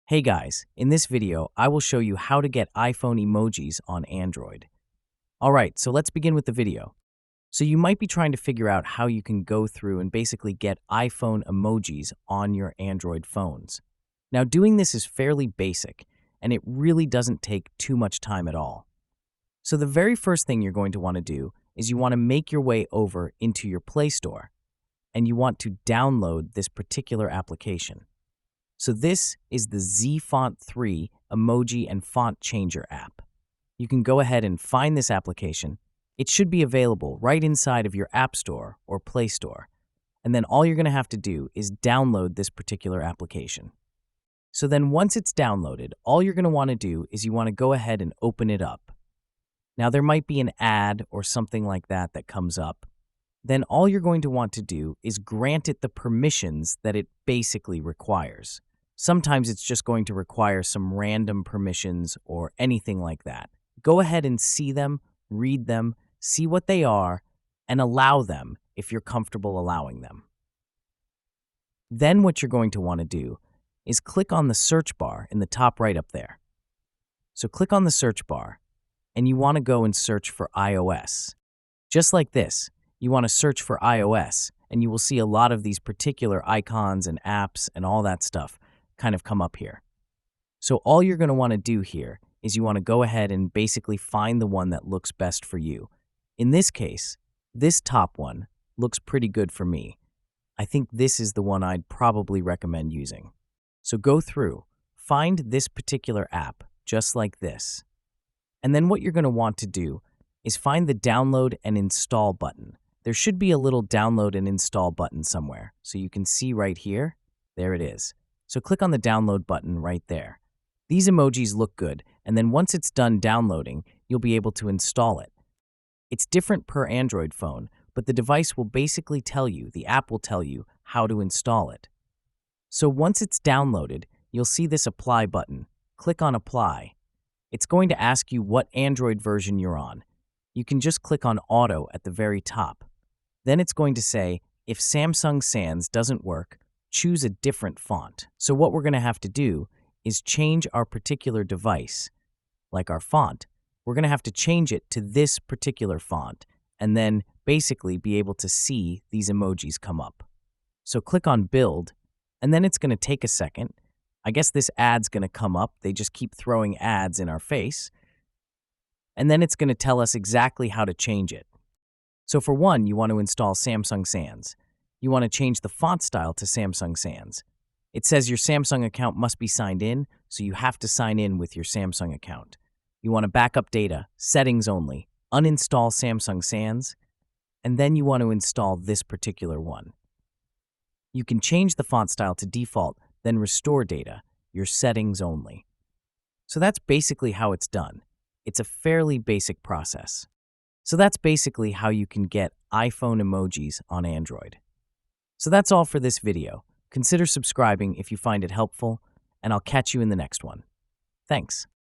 Hey guys, in this video, I will show you how to get iPhone emojis on Android. Alright, so let's begin with the video. So you might be trying to figure out how you can go through and basically get iPhone emojis on your Android phones. Now doing this is fairly basic, and it really doesn't take too much time at all. So the very first thing you're going to want to do is you want to make your way over into your Play Store, and you want to download this particular application. So this is the Z Font 3 Emoji and Font Changer app. You can go ahead and find this application. It should be available right inside of your App Store or Play Store. And then all you're going to have to do is download this particular application. So then once it's downloaded, all you're going to want to do is you want to go ahead and open it up. Now there might be an ad or something like that that comes up. Then all you're going to want to do is grant it the permissions that it basically requires. Sometimes it's just going to require some random permissions or anything like that. Go ahead and see them, read them, see what they are, and allow them if you're comfortable allowing them. Then what you're going to want to do is click on the search bar in the top right up there. So click on the search bar, and you want to go and search for iOS. Just like this, you want to search for iOS, and you will see a lot of these particular icons and apps and all that stuff kind of come up here. So all you're going to want to do here is you want to go ahead and basically find the one that looks best for you. In this case, this top one looks pretty good for me. I think this is the one I'd probably recommend using. So go through, find this particular app just like this. And then what you're going to want to do is find the download and install button. There should be a little download and install button somewhere. So you can see right here, there it is. So click on the download button right there. These emojis look good, and then once it's done downloading, you'll be able to install it. It's different per Android phone, but the device will basically tell you, the app will tell you how to install it. So once it's downloaded, you'll see this apply button. Click on apply. It's going to ask you what Android version you're on. You can just click on auto at the very top. Then it's going to say, if Samsung Sans doesn't work, choose a different font. So what we're going to have to do is change our particular device, like our font. We're going to have to change it to this particular font and then basically be able to see these emojis come up. So click on build, and then it's going to take a second. I guess this ad's going to come up. They just keep throwing ads in our face. And then it's going to tell us exactly how to change it. So for one, you want to install Samsung Sans. You want to change the font style to Samsung Sans. It says your Samsung account must be signed in, so you have to sign in with your Samsung account. You want to backup data, settings only, uninstall Samsung Sans, and then you want to install this particular one. You can change the font style to default, then restore data, your settings only. So that's basically how it's done. It's a fairly basic process. So that's basically how you can get iPhone emojis on Android. So that's all for this video. Consider subscribing if you find it helpful, and I'll catch you in the next one. Thanks.